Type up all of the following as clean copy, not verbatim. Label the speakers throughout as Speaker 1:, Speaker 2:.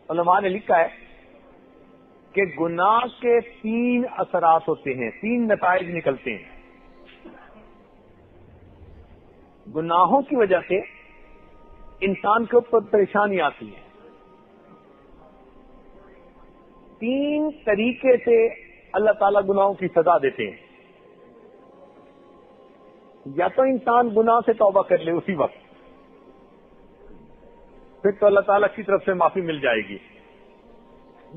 Speaker 1: علماء نے لکھا ہے کہ گناہ کے 3 اثرات ہوتے ہیں، 3 نتائج نکلتے ہیں۔ گناہوں کی وجہ سے انسان کے اوپر پریشانی آتی ہے۔ 3 طریقے سے اللہ تعالیٰ گناہوں کی سزا دیتے ہیں۔ یا تو انسان گناہ سے توبہ کر لے اسی وقت، پھر تو اللہ تعالیٰ کی طرف سے معافی مل جائے گی،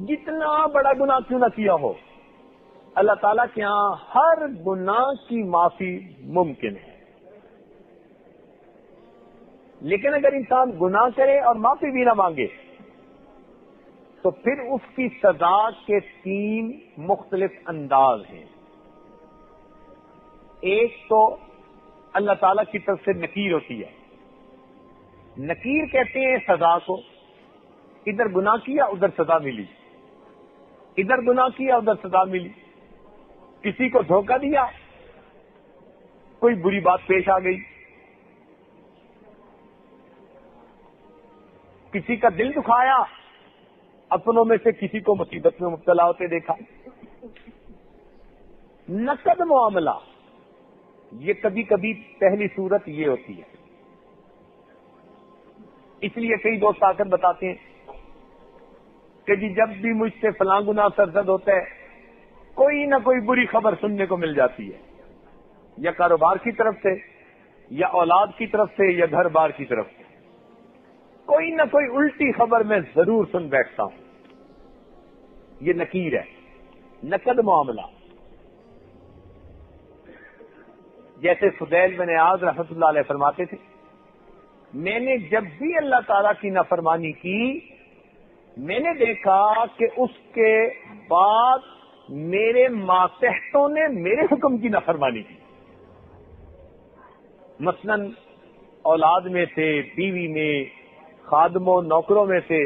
Speaker 1: جتنا بڑا گناہ کیوں نہ کیا ہو اللہ تعالیٰ کے ہاں ہر گناہ کی معافی ممکن ہے۔ لیکن اگر انسان گناہ کرے اور معافی بھی نہ مانگے تو پھر اس کی سزا کے 3 مختلف انداز ہیں۔ ایک تو اللہ تعالیٰ کی طرف سے نکیر ہوتی ہے۔ نکیر کہتے ہیں سزا کو، ادھر گناہ کیا ادھر سزا ملی، ادھر گناہ کیا ادھر سزا ملی، کسی کو دھوکہ دیا، کوئی بری بات پیش آ گئی، کسی کا دل دکھایا، اپنوں میں سے کسی کو مصیبت میں مبتلا ہوتے دیکھا۔ نقد معاملہ یہ کبھی کبھی پہلی صورت یہ ہوتی ہے۔ اس لیے کئی دوست آ کر بتاتے ہیں کہ جی جب بھی مجھ سے فلاں گناہ سرزد ہوتا ہے کوئی نہ کوئی بری خبر سننے کو مل جاتی ہے، یا کاروبار کی طرف سے، یا اولاد کی طرف سے، یا گھر بار کی طرف سے، کوئی نہ کوئی الٹی خبر میں ضرور سن بیٹھتا ہوں۔ یہ نکیر ہے، نقد معاملہ۔ جیسے فضیل بن عیاض رحمۃ اللہ علیہ فرماتے تھے، میں نے جب بھی اللہ تعالیٰ کی نافرمانی کی میں نے دیکھا کہ اس کے بعد میرے ماتحتوں نے میرے حکم کی نافرمانی کی، مثلا اولاد میں سے، بیوی میں، خادموں نوکروں میں سے،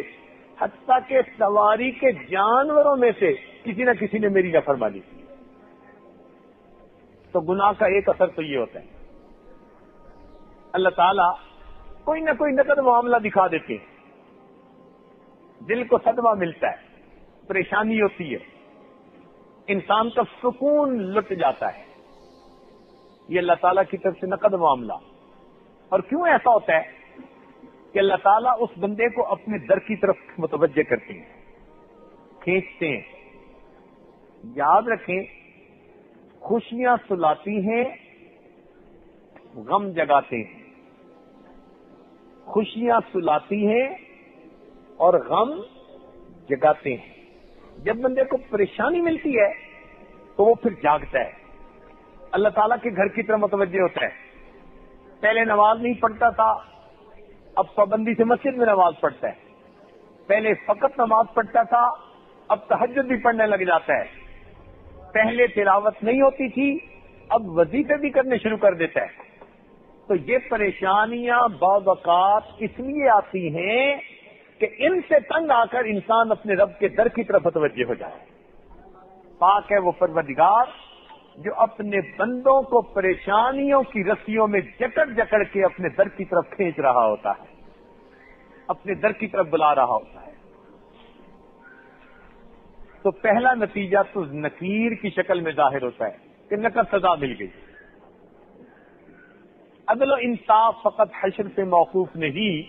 Speaker 1: حتیٰ کہ سواری کے جانوروں میں سے کسی نہ کسی نے میری نافرمانی کی۔ تو گناہ کا ایک اثر تو یہ ہوتا ہے، اللہ تعالیٰ کوئی نہ کوئی نقد معاملہ دکھا دیتے ہیں، دل کو صدمہ ملتا ہے، پریشانی ہوتی ہے، انسان کا سکون لٹ جاتا ہے۔ یہ اللہ تعالیٰ کی طرف سے نقد معاملہ۔ اور کیوں ایسا ہوتا ہے کہ اللہ تعالیٰ اس بندے کو اپنے در کی طرف متوجہ کرتے ہیں، کھینچتے ہیں۔ یاد رکھیں، خوشیاں سلاتی ہیں، غم جگاتے ہیں، خوشیاں سلاتی ہیں اور غم جگاتے ہیں۔ جب بندے کو پریشانی ملتی ہے تو وہ پھر جاگتا ہے، اللہ تعالیٰ کے گھر کی طرف متوجہ ہوتا ہے۔ پہلے نماز نہیں پڑھتا تھا، اب پابندی سے مسجد میں نماز پڑھتا ہے۔ پہلے فقط نماز پڑھتا تھا، اب تہجد بھی پڑھنے لگ جاتا ہے۔ پہلے تلاوت نہیں ہوتی تھی، اب وظیفے بھی کرنے شروع کر دیتا ہے۔ تو یہ پریشانیاں بعض اوقات اس لیے آتی ہیں کہ ان سے تنگ آ کر انسان اپنے رب کے در کی طرف متوجہ ہو جائے۔ پاک ہے وہ پروردگار جو اپنے بندوں کو پریشانیوں کی رسیوں میں جکڑ جکڑ کے اپنے در کی طرف کھینچ رہا ہوتا ہے، اپنے در کی طرف بلا رہا ہوتا ہے۔ تو پہلا نتیجہ تو نکیر کی شکل میں ظاہر ہوتا ہے کہ نقد سزا مل گئی۔ عدل و انصاف فقط حشر سے موقوف نہیں،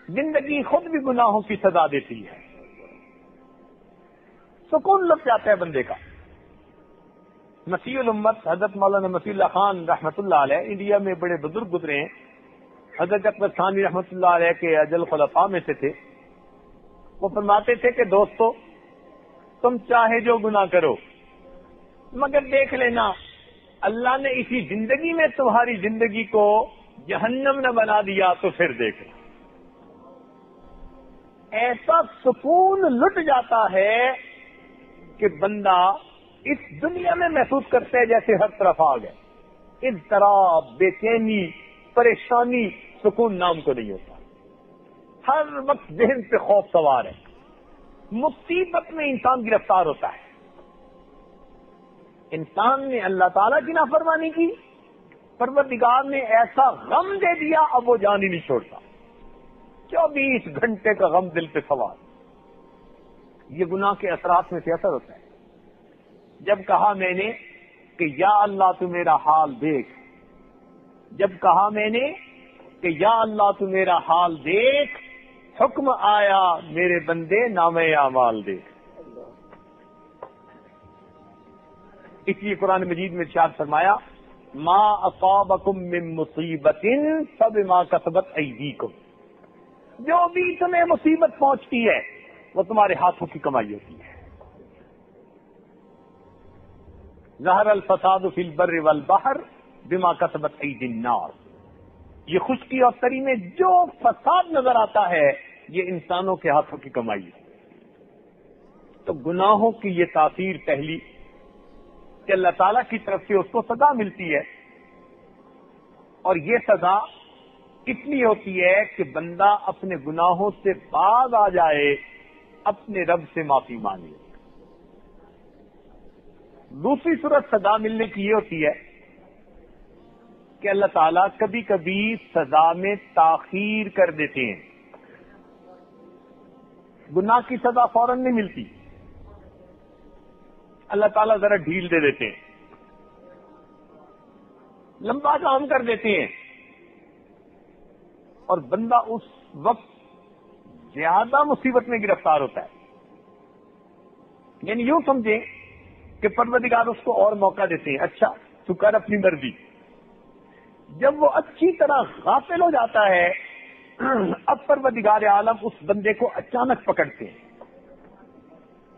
Speaker 1: زندگی خود بھی گناہوں کی سزا دیتی ہے۔ سکون لٹ جاتا ہے بندے کا۔ مسیح الامت حضرت مولانا مسیح اللہ خان رحمۃ اللہ علیہ انڈیا میں بڑے بزرگ گزرے ہیں، حضرت اکبر ثانی رحمۃ اللہ علیہ کے اجل خلفاء میں سے تھے۔ وہ فرماتے تھے کہ دوستو، تم چاہے جو گناہ کرو مگر دیکھ لینا اللہ نے اسی زندگی میں تمہاری زندگی کو جہنم نہ بنا دیا تو پھر دیکھنا۔ ایسا سکون لٹ جاتا ہے کہ بندہ اس دنیا میں محسوس کرتا ہے جیسے ہر طرف آ گئے۔ اضطراب، بے چینی، پریشانی، سکون نام کو نہیں ہوتا۔ ہر وقت ذہن پہ خوف سوار ہے، مصیبت میں انسان گرفتار ہوتا ہے۔ انسان نے اللہ تعالیٰ کی نافرمانی کی، پروردگار نے ایسا غم دے دیا اب وہ جان ہی نہیں چھوڑتا۔ 24 گھنٹے کا غم دل پہ سوار. یہ گناہ کے اثرات میں سے اثر ہوتا ہے. جب کہا میں نے کہ یا اللہ تو میرا حال دیکھ، جب کہا میں نے کہ یا اللہ تو میرا حال دیکھ، حکم آیا میرے بندے نامہ اعمال دیکھ. اس لیے قرآن مجید میں ارشاد فرمایا ما اصابکم من مصیبت فبما کسبت ایدیکم. جو بھی تمہیں مصیبت پہنچتی ہے وہ تمہارے ہاتھوں کی کمائی ہوتی ہے. ظہر الفساد فی البر والبحر بما کسبت ایدی الناس. یہ خشکی اور تری میں جو فساد نظر آتا ہے یہ انسانوں کے ہاتھوں کی کمائی ہے. تو گناہوں کی یہ تاثیر پہلی کہ اللہ تعالیٰ کی طرف سے اس کو سزا ملتی ہے، اور یہ سزا اس لیے ہوتی ہے کہ بندہ اپنے گناہوں سے باز آ جائے، اپنے رب سے معافی مانگے. دوسری صورت سزا ملنے کی یہ ہوتی ہے کہ اللہ تعالیٰ کبھی کبھی سزا میں تاخیر کر دیتے ہیں. گناہ کی سزا فوراً نہیں ملتی، اللہ تعالیٰ ذرا ڈھیل دے دیتے ہیں، لمبا کام کر دیتے ہیں، اور بندہ اس وقت زیادہ مصیبت میں گرفتار ہوتا ہے. یعنی یوں سمجھیں کہ پروردگار اس کو اور موقع دیتے ہیں، اچھا تو کر اپنی مرضی. جب وہ اچھی طرح غافل ہو جاتا ہے اب پروردگار عالم اس بندے کو اچانک پکڑتے ہیں،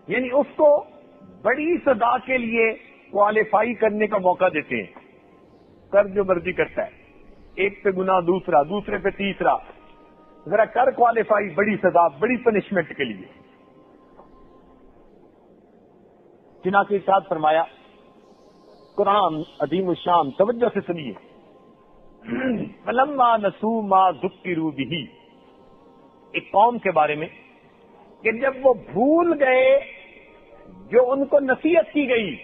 Speaker 1: یعنی اس کو بڑی سزا کے لیے کوالیفائی کرنے کا موقع دیتے ہیں. کر جو مرضی کرتا ہے، ایک پہ گناہ دوسرا، دوسرے پہ تیسرا، ذرا کر کوالیفائی بڑی سزا بڑی پنشمنٹ کے لیے. چنانچہ ارشاد فرمایا قرآن عظیم الشان، توجہ سے سنیے. فلما نسوا ما ذکروا بہ، ایک قوم کے بارے میں کہ جب وہ بھول گئے جو ان کو نصیحت کی گئی،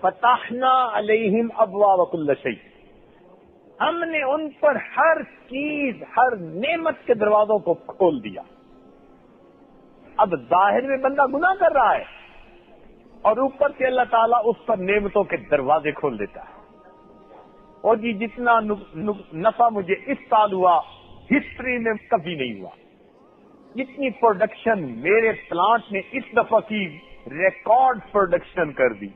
Speaker 1: فتحنا علیہم ابواب کل شیء، ہم نے ان پر ہر چیز، ہر نعمت کے دروازوں کو کھول دیا. اب ظاہر میں بندہ گناہ کر رہا ہے اور اوپر سے اللہ تعالیٰ اس پر نعمتوں کے دروازے کھول دیتا ہے. اور جی جتنا نفع مجھے اس سال ہوا ہسٹری میں کبھی نہیں ہوا. جتنی پروڈکشن میرے پلانٹ نے اس دفعہ کی، ریکارڈ پروڈکشن کر دی.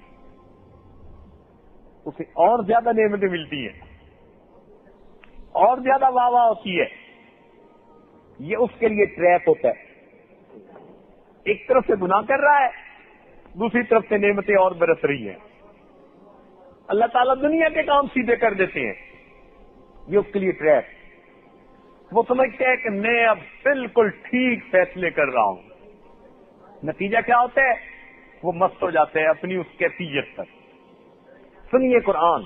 Speaker 1: اسے اور زیادہ نعمتیں ملتی ہیں، اور زیادہ واہ واہ ہوتی ہے. یہ اس کے لیے ٹریپ ہوتا ہے. ایک طرف سے گناہ کر رہا ہے، دوسری طرف سے نعمتیں اور برس رہی ہیں. اللہ تعالیٰ دنیا کے کام سیدھے کر دیتے ہیں، یہ اس کے لیے ٹریپ. وہ سمجھتے ہیں کہ میں اب بالکل ٹھیک فیصلے کر رہا ہوں. نتیجہ کیا ہوتا ہے؟ وہ مست ہو جاتے ہیں اپنی اس کیفیت پر. سنیے قرآن،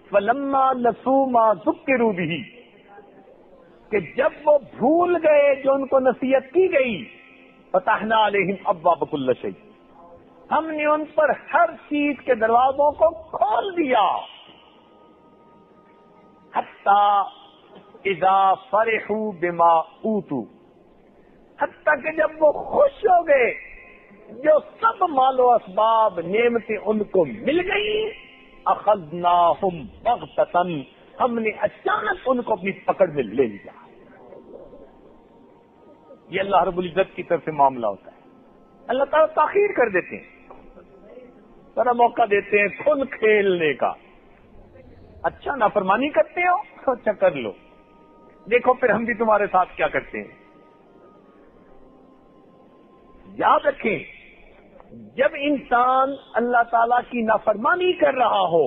Speaker 1: فلما نسوا ما ذکروا بہ، کہ جب وہ بھول گئے جو ان کو نصیحت کی گئی، فتحنا علیہم ابواب کل شیء، ہم نے ان پر ہر چیز کے دروازوں کو کھول دیا. حتی اذا فرحوا بما اوتوا، حتی کہ جب وہ خوش ہو گئے، جو سب مال و اسباب نعمتیں ان کو مل گئی، اخذناہم بغتۃ، ہم نے اچانک ان کو اپنی پکڑ میں لے لیا. یہ اللہ رب العزت کی طرف سے معاملہ ہوتا ہے. اللہ تعالیٰ تاخیر کر دیتے ہیں، ذرا موقع دیتے ہیں کھل کھیلنے کا. اچھا نافرمانی کرتے ہو، اچھا کر لو، دیکھو پھر ہم بھی تمہارے ساتھ کیا کرتے ہیں. یاد رکھیں، جب انسان اللہ تعالیٰ کی نافرمانی کر رہا ہو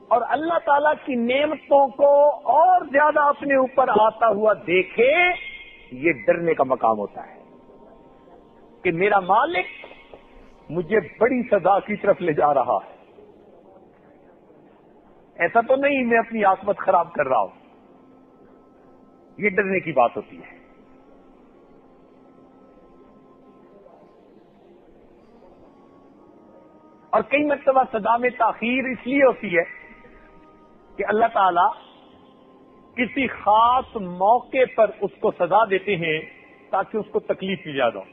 Speaker 1: اور اللہ تعالیٰ کی نعمتوں کو اور زیادہ اپنے اوپر آتا ہوا دیکھے، یہ ڈرنے کا مقام ہوتا ہے کہ میرا مالک مجھے بڑی سزا کی طرف لے جا رہا ہے. ایسا تو نہیں میں اپنی عاقبت خراب کر رہا ہوں. یہ ڈرنے کی بات ہوتی ہے. اور کئی مرتبہ سزا میں تاخیر اس لیے ہوتی ہے کہ اللہ تعالی کسی خاص موقع پر اس کو سزا دیتے ہیں تاکہ اس کو تکلیف بھی زیادہ ہو.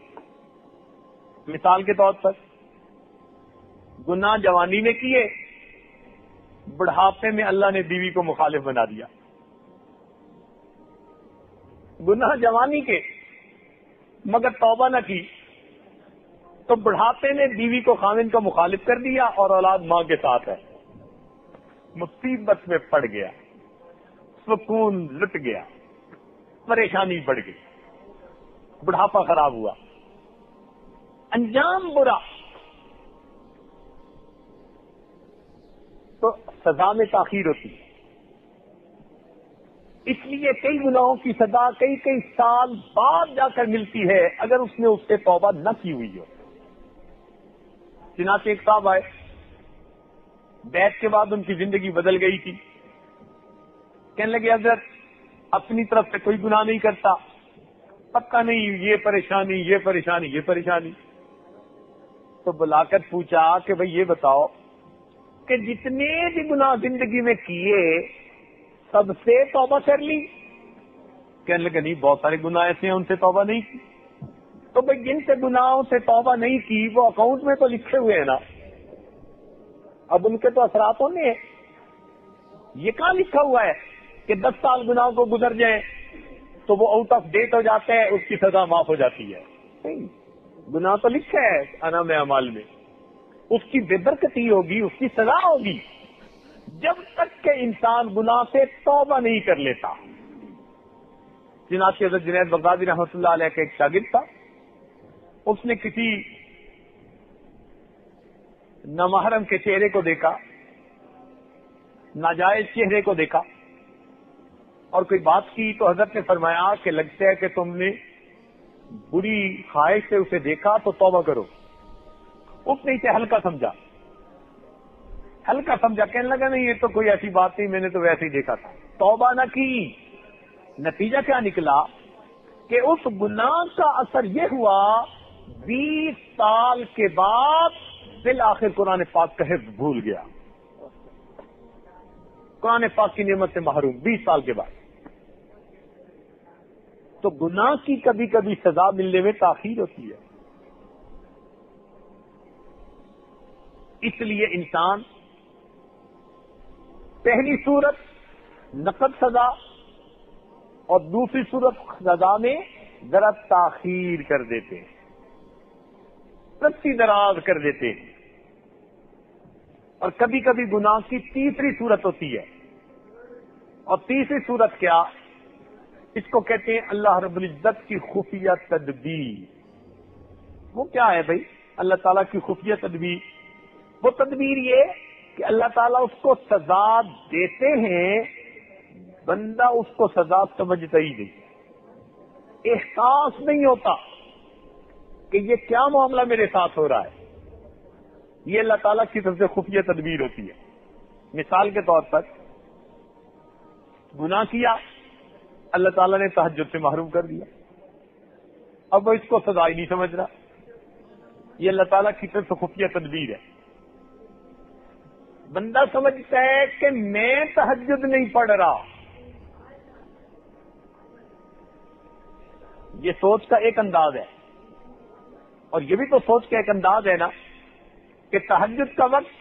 Speaker 1: مثال کے طور پر گناہ جوانی میں کیے، بڑھاپے میں اللہ نے بیوی کو مخالف بنا دیا. گناہ جوانی کے مگر توبہ نہ کی تو بڑھاپے نے بیوی کو خاوند کا مخالف کر دیا اور اولاد ماں کے ساتھ ہے. مصیبت میں پڑ گیا، سکون لٹ گیا، پریشانی بڑھ گئی، بڑھاپا خراب ہوا، انجام برا. تو سزا میں تاخیر ہوتی ہے. اس لیے کئی گناہوں کی سزا کئی کئی سال بعد جا کر ملتی ہے اگر اس نے اس سے توبہ نہ کی ہوئی ہو. چنانچہ ایک صاحب آئے، بیعت کے بعد ان کی زندگی بدل گئی تھی. کہنے لگے حضرت اپنی طرف سے کوئی گناہ نہیں کرتا، پتہ نہیں یہ پریشانی یہ پریشانی یہ پریشانی. تو بلا کر پوچھا کہ بھئی یہ بتاؤ کہ جتنے بھی گناہ زندگی میں کیے سب سے توبہ کر لی؟ کہنے لگے نہیں، بہت سارے گناہ ایسے ہیں ان سے توبہ نہیں کی. تو بھئی جن سے گناہوں سے توبہ نہیں کی وہ اکاؤنٹ میں تو لکھے ہوئے ہیں نا، اب ان کے تو اثرات ہونے ہیں. یہ کہاں لکھا ہوا ہے کہ 10 سال گناہوں کو گزر جائیں تو وہ آؤٹ آف ڈیٹ ہو جاتا ہے، اس کی سزا معاف ہو جاتی ہے؟ نہیں، گناہ تو لکھا ہے انعام اعمال میں، اس کی بے برکتی ہوگی، اس کی سزا ہوگی جب تک کہ انسان گناہ سے توبہ نہیں کر لیتا. چنانچہ حضرت جنید بغدادی رحمۃ اللہ علیہ کا ایک شاگرد تھا، اس نے کسی نامحرم کے چہرے کو دیکھا، ناجائز چہرے کو دیکھا اور کوئی بات کی تو حضرت نے فرمایا کہ لگتا ہے کہ تم نے بری خواہش سے اسے دیکھا تو توبہ کرو. اس نے اسے ہلکا سمجھا، کہنے لگا نہیں یہ تو کوئی ایسی بات نہیں، میں نے تو ویسے ہی دیکھا تھا. توبہ نہ کی. نتیجہ کیا نکلا کہ اس گناہ کا اثر یہ ہوا 20 سال کے بعد بالآخر قرآن پاک کا حفظ بھول گیا، قرآن پاک کی نعمت سے محروم 20 سال کے بعد. تو گناہ کی کبھی کبھی سزا ملنے میں تاخیر ہوتی ہے. اس لیے انسان پہلی صورت نقد سزا اور دوسری صورت سزا میں ذرا تاخیر کر دیتے ہیں، رسی دراز کر دیتے ہیں. اور کبھی کبھی گناہ کی تیسری صورت ہوتی ہے، اور تیسری صورت کیا؟ اس کو کہتے ہیں اللہ رب العزت کی خفیہ تدبیر. وہ کیا ہے بھائی اللہ تعالیٰ کی خفیہ تدبیر؟ وہ تدبیر یہ کہ اللہ تعالیٰ اس کو سزا دیتے ہیں، بندہ اس کو سزا سمجھتا ہی نہیں، احساس نہیں ہوتا کہ یہ کیا معاملہ میرے ساتھ ہو رہا ہے. یہ اللہ تعالیٰ کی طرف سے خفیہ تدبیر ہوتی ہے. مثال کے طور پر گناہ کیا، اللہ تعالیٰ نے تہجد سے محروم کر دیا، اب وہ اس کو سزا ہی نہیں سمجھ رہا. یہ اللہ تعالیٰ کی طرف سے خفیہ تدبیر ہے. بندہ سمجھتا ہے کہ میں تہجد نہیں پڑھ رہا. یہ سوچ کا ایک انداز ہے، اور یہ بھی تو سوچ کا ایک انداز ہے نا کہ تہجد کا وقت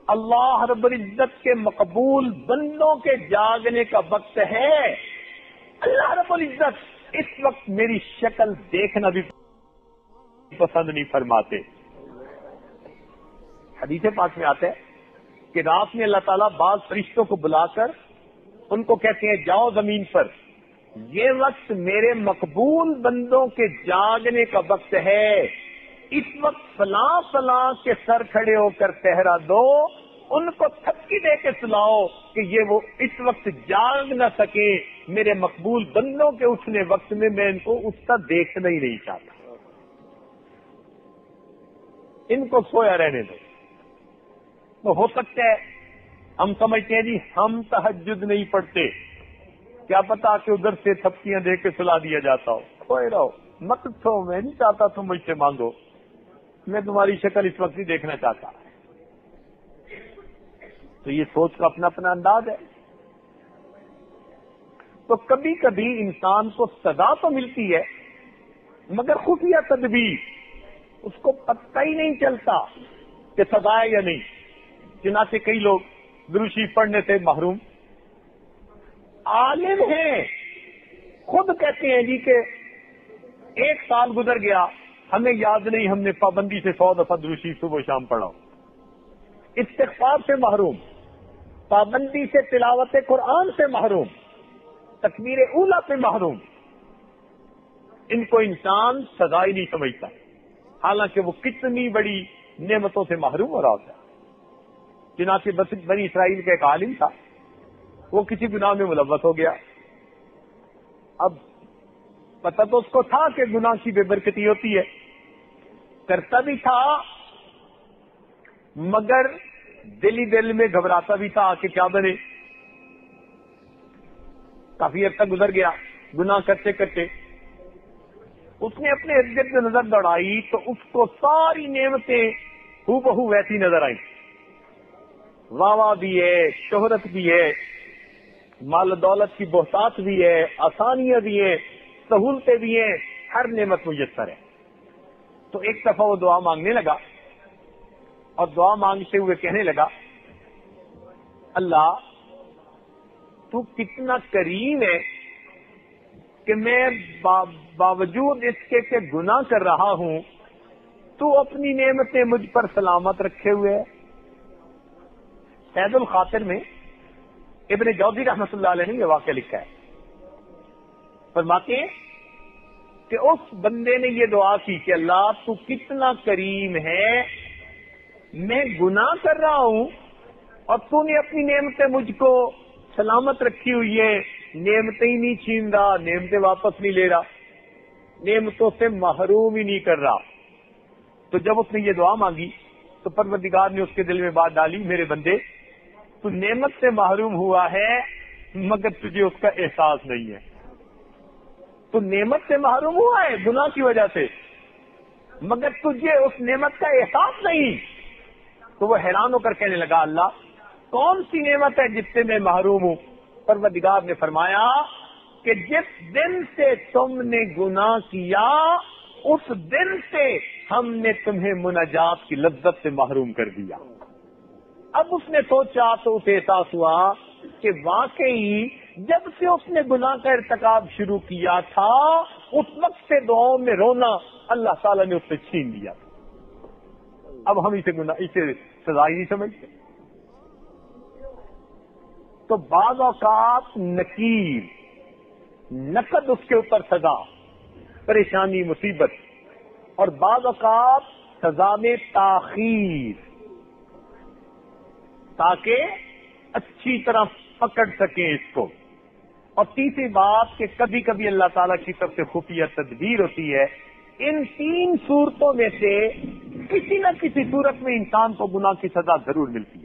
Speaker 1: اللہ رب العزت کے مقبول بندوں کے جاگنے کا وقت ہے. اللہ رب العزت اس وقت میری شکل دیکھنا بھی پسند نہیں فرماتے. حدیث پاک میں آتا ہے کہ رات میں اللہ تعالیٰ بعض فرشتوں کو بلا کر ان کو کہتے ہیں جاؤ زمین پر، یہ وقت میرے مقبول بندوں کے جاگنے کا وقت ہے، اس وقت فلاں فلاں کے سر کھڑے ہو کر پہرا دو، ان کو تھپکی دے کے سلاؤ کہ یہ وہ اس وقت جاگ نہ سکے. میرے مقبول بندوں کے اٹھنے وقت میں ان کو اٹھتا دیکھنا ہی نہیں چاہتا، ان کو سویا رہنے دو. تو ہو سکتا ہے ہم سمجھتے ہیں جی ہم تہجد نہیں پڑھتے، کیا پتا کہ ادھر سے تھپکیاں دے کے سلا دیا جاتا ہو. سوئے رہو، مت سو، میں نہیں چاہتا تم مجھ سے مانگو، میں تمہاری شکل اس وقت نہیں دیکھنا چاہتا. تو یہ سوچ کا اپنا اپنا انداز ہے. تو کبھی کبھی انسان کو سزا تو ملتی ہے مگر خفیہ تدبیر، اس کو پتہ ہی نہیں چلتا کہ سزا ہے یا نہیں. چنانچہ کئی لوگ درود شریف پڑھنے سے محروم، عالم ہیں خود کہتے ہیں جی کہ 1 سال گزر گیا ہمیں یاد نہیں ہم نے پابندی سے 100 دفعہ درود شریف صبح و شام پڑھا. استغفار سے محروم، پابندی سے تلاوت قرآن سے محروم، تکبیر اولیٰ سے محروم. ان کو انسان سزا ہی نہیں سمجھتا، حالانکہ وہ کتنی بڑی نعمتوں سے محروم ہو رہا ہوتا ہے. چنانچہ بنی اسرائیل کا ایک عالم تھا، وہ کسی گناہ میں ملوث ہو گیا. اب پتہ تو اس کو تھا کہ گناہ کی بے برکتی ہوتی ہے، کرتا بھی تھا مگر دل ہی دل میں گھبراتا بھی تھا کہ کیا بنے. کافی عرصہ گزر گیا گناہ کرتے کرتے، اس نے اپنے ارد گرد نظر دوڑائی تو اس کو ساری نعمتیں ہو بہو ویسی نظر آئیں. واہ واہ بھی ہے، شہرت بھی ہے، مال و دولت کی بہتات بھی ہے، آسانیاں بھی ہیں، سہولتیں بھی ہیں، ہر نعمت میسر ہے. تو ایک دفعہ وہ دعا مانگنے لگا اور دعا مانگتے ہوئے کہنے لگا، اللہ تو کتنا کریم ہے کہ میں باوجود اس کے کہ گناہ کر رہا ہوں تو اپنی نعمتیں مجھ پر سلامت رکھے ہوئے. سید الخاطر میں ابن جوزی رحمۃ اللہ علیہ نے یہ واقعہ لکھا ہے. فرماتے ہیں کہ اس بندے نے یہ دعا کی کہ اللہ تو کتنا کریم ہے، میں گناہ کر رہا ہوں اور تو نے اپنی نعمتیں مجھ کو سلامت رکھی ہوئی ہے، نعمتیں ہی نہیں چھین رہا، نعمتیں واپس نہیں لے رہا، نعمتوں سے محروم ہی نہیں کر رہا. تو جب اس نے یہ دعا مانگی تو پروردگار نے اس کے دل میں بات ڈالی، میرے بندے تو نعمت سے محروم ہوا ہے مگر تجھے اس کا احساس نہیں ہے. تو نعمت سے محروم ہوا ہے گناہ کی وجہ سے مگر تجھے اس نعمت کا احساس نہیں. تو وہ حیران ہو کر کہنے لگا، اللہ کون سی نعمت ہے جس سے میں محروم ہوں؟ پروردگار نے فرمایا کہ جس دن سے تم نے گناہ کیا اس دن سے ہم نے تمہیں مناجات کی لذت سے محروم کر دیا. اب اس نے سوچا تو اسے احساس ہوا کہ واقعی جب سے اس نے گناہ کا ارتکاب شروع کیا تھا اس وقت سے دعاؤں میں رونا اللہ تعالیٰ نے اس سے چھین لیا. اب ہم اسے سزا ہی نہیں سمجھتے. تو بعض اوقات نکیر نقد اس کے اوپر سزا، پریشانی، مصیبت، اور بعض اوقات سزا میں تاخیر تاکہ اچھی طرح پکڑ سکیں اس کو. اور تیسری بات کہ کبھی کبھی اللہ تعالیٰ کی طرف سے خفیہ تدبیر ہوتی ہے. ان 3 صورتوں میں سے کسی نہ کسی صورت میں انسان کو گناہ کی سزا ضرور ملتی ہے.